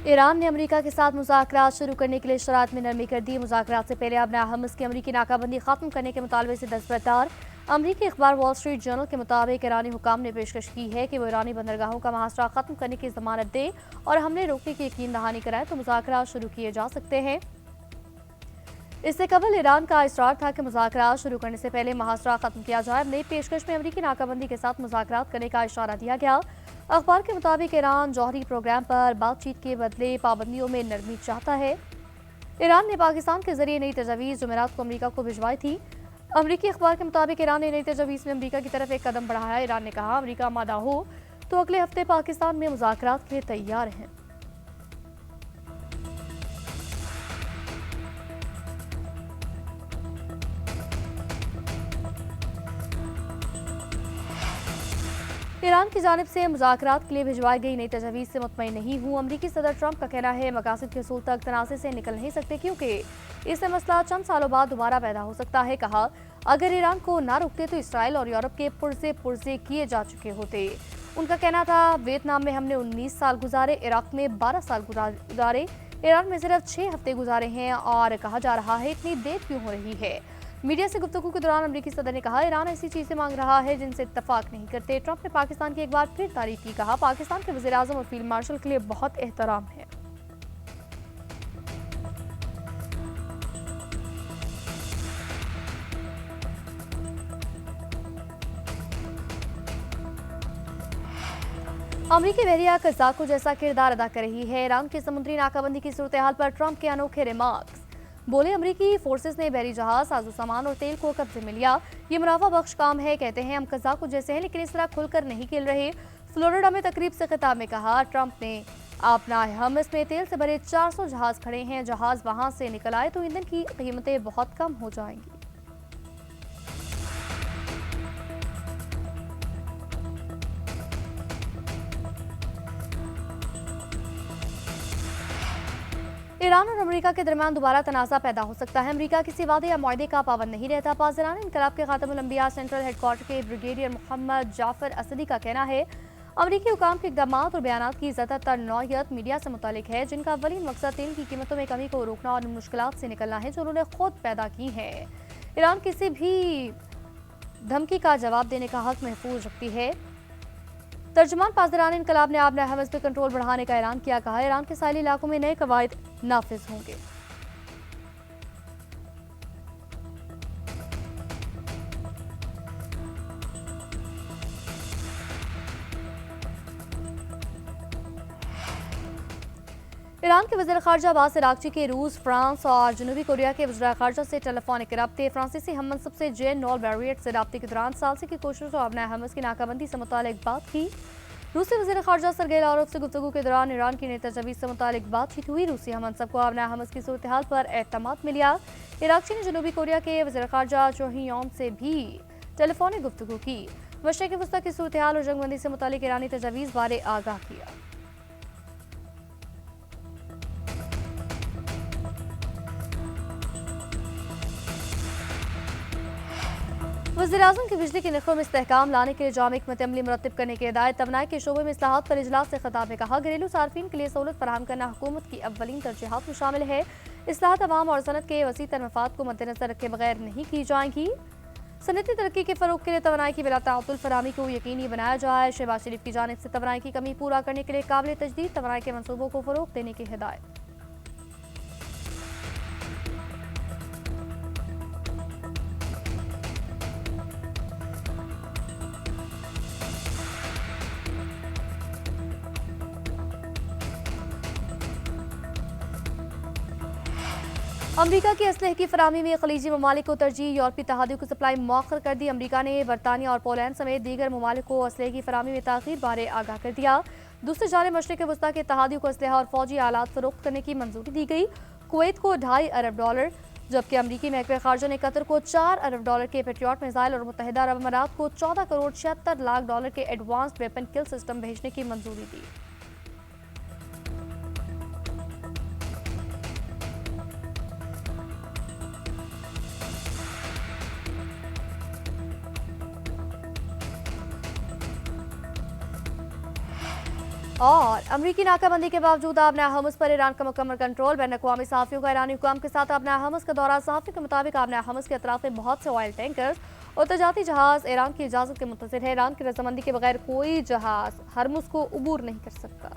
Iran ने America के साथ मुज़ाकरात शुरू करने के लिए शरात में नरमी कर दी। मुज़ाकरात से पहले अब हमस की अमेरिकी नाकाबंदी खत्म करने के मुतालबे से दस्तबरदार। अमेरिकी अखबार वॉल स्ट्रीट जर्नल के मुताबिक ईरानी हुकाम ने पेशकश की है कि वो ईरानी बंदरगाहों का मुहासरा खत्म करने की जमानत दे और हमले रोकने की यकीन दहानी कराए तो मुज़ाकरात शुरू किए जा सकते हैं। इससे कबल ईरान का इसरार था कि मुज़ाकरात शुरू करने से पहले मुहासरा खत्म किया जाए। नई पेशकश में अमेरिकी नाकाबंदी के साथ मुज़ाकरात करने का इशारा दिया गया। अखबार के मुताबिक ईरान जौहरी प्रोग्राम पर बातचीत के बदले पाबंदियों में नरमी चाहता है। ईरान ने पाकिस्तान के जरिए नई तजावीज़ जुमेरात को अमेरिका को भिजवाई थी। अमेरिकी अखबार के मुताबिक ईरान ने नई तजावीज़ में अमेरिका की तरफ एक कदम बढ़ाया। ईरान ने कहा अमेरिका आमादा हो तो अगले हफ्ते पाकिस्तान में मुज़ाकरात के लिए तैयार हैं। ईरान की जानिब से मुज़ाकरात के लिए भिजवाई गई नई तजवीज़ से मुतमईन नहीं हूँ। अमरीकी सदर ट्रंप का कहना है मकासद के असूल तक तनाज़े से निकल नहीं सकते क्योंकि इससे मसला चंद सालों बाद दोबारा पैदा हो सकता है। कहा अगर ईरान को ना रोकते तो इसराइल और यूरोप के पुर्जे किए जा चुके होते। उनका कहना था वियतनाम में हमने 19 साल गुजारे, इराक में 12 साल गुजारे, ईरान में सिर्फ 6 हफ्ते गुजारे हैं और कहा जा रहा है इतनी देर क्यों हो रही है। मीडिया से गुफ्तगू के दौरान अमेरिकी सदर ने कहा ईरान ऐसी चीजें मांग रहा है जिनसे इत्तफाक नहीं करते। ट्रंप ने पाकिस्तान की एक बार फिर तारीफ की। कहा पाकिस्तान के वज़ीर आज़म और फील्ड मार्शल के लिए बहुत एहतराम है। अमरीकी बहरिया कज़ाको जैसा किरदार अदा कर रही है। ईरान की समुद्री नाकाबंदी की सूरत हाल पर ट्रंप के अनोखे रिमार्क्स। बोले अमरीकी फोर्सेस ने बहरी जहाज, साजो सामान और तेल को कब्जे में लिया। ये मुनाफा बख्श काम है। कहते हैं हम कज़ाको जैसे हैं लेकिन इस तरह खुलकर नहीं खेल रहे। फ्लोरिडा में तकरीब से खिताब में कहा ट्रंप ने अपना हमस में तेल से भरे 400 जहाज खड़े हैं। जहाज वहां से निकल आए तो ईंधन की कीमतें बहुत कम हो जाएंगी। ईरान और अमेरिका के दरमियान दोबारा तनाज़ा पैदा हो सकता है। अमेरिका किसी वादे या मुआहदे का पाबंद नहीं रहता। पासदारान इनकलाब के खातमुल अंबिया सेंट्रल हेडक्वार्टर के ब्रिगेडियर मोहम्मद जाफर असदी का कहना है अमेरिकी हुकाम के इक़दाम और बयानात की ज़्यादातर नौयत मीडिया से मुतालिक है जिनका अव्वलीन मकसद तेल की कीमतों में कमी को रोकना और मुश्किलात से निकलना है जो उन्होंने खुद पैदा की है। ईरान किसी भी धमकी का जवाब देने का हक महफूज रखती है। तर्जुमान पासदारान इनकलाब ने आपने हमस पे कंट्रोल बढ़ाने का ऐलान किया। कहा ईरान के साहिली इलाकों में नए कवायद नाफिज होंगे। ईरान के वज़ीर ख़ारजा अब्बास अराग़ची के रूस, फ्रांस और जनूबी कोरिया के वज़ीर ख़ारजा से टेलीफोनिक रब्ते। फ्रांसीसी हम मनसब से जेन नॉल बैरियट से रब्ते के दौरान सालसी की कोशिशों और अपने हमस की नाकाबंदी से मुतालिक बात की। रूसी वज़ीर ख़ारजा सरगेई लावरोव से गुफ्तगू के दौरान ईरान की नई तजवीज़ से मुतालिक बातचीत हुई। रूसी हम मनसब को अपने हमस की सूरत हाल पर एतमाद मिला। अराग़ची ने जनूबी कोरिया के वज़ीर ख़ारजा चो हियोन से भी टेलीफोनिक गुफ्तगू की। मशरिक़ वस्ता की सूरत हाल और जंगबंदी से मुतालिक ईरानी तजवीज़ बारे आगाह किया। वज़ीर-ए-आज़म की बिजली के नरखों में इस्तेहकाम लाने के लिए जाम हिकमत अमली मुरत्तिब करने की हिदायत। तवानाई के शोबे में इस्लाहात पर इजलास से खिताब में कहा घरेलू सार्फिन के लिए सहूलत फराहम करना हुकूमत की अव्वलीन तरजीहात में शामिल है। इस्लाहात अवाम और सनत के वसी तर मफाद को मद्देनजर रखे बगैर नहीं की जाएंगी। सनती तरक्की के फ़रोग के लिए तवानाई की बिला ताअत्तुल फराहमी को यकीनी बनाया जाए। शहबाज शरीफ की जानिब से तवानाई की कमी पूरा करने के लिए काबिल तजदीद तवानाई के मनसूबों को फ़रोग देने की हिदायत। अमरीका की असलहे की फराहमी में खलीजी ममालिक को तरजीह। यूरोपीय तहादियों की सप्लाई मौखर कर दी। अमरीका ने बरतानिया और पोलैंड समेत दीगर ममालिक को असलहे की फराहमी में ताख़ीर बारे आगाह कर दिया। दूसरी जानिब मशरिक़ वस्ता के तहादियों को असलहा और फौजी आलात फरोख्त करने की मंजूरी दी गई। कुवैत को $2.5 अरब, जबकि अमरीकी महकमे ख़ारजा ने कतर को $4 अरब के पेट्रियट मिसाइल और मुत्तहिदा अरब अमारात को $14 करोड़ 76 लाख के एडवांस्ड वेपन किल सिस्टम भेजने की मंजूरी दी। और अमरीकी नाकाबंदी के बावजूद आबना हमस पर ईरान का मुकम्मल कंट्रोल। बैन अवी सहाफ़ियों का ईरानी हुकाम के साथ आबना हमस का दौरा। सहाफ़ी के मुताबिक आबना हमस के अतराफ में बहुत से ऑयल टैंकर्स और तजारती जहाज ईरान की इजाज़त के मुंतज़िर है। ईरान की रजामंदी के बगैर कोई जहाज हरमुज को अबूर नहीं कर सकता।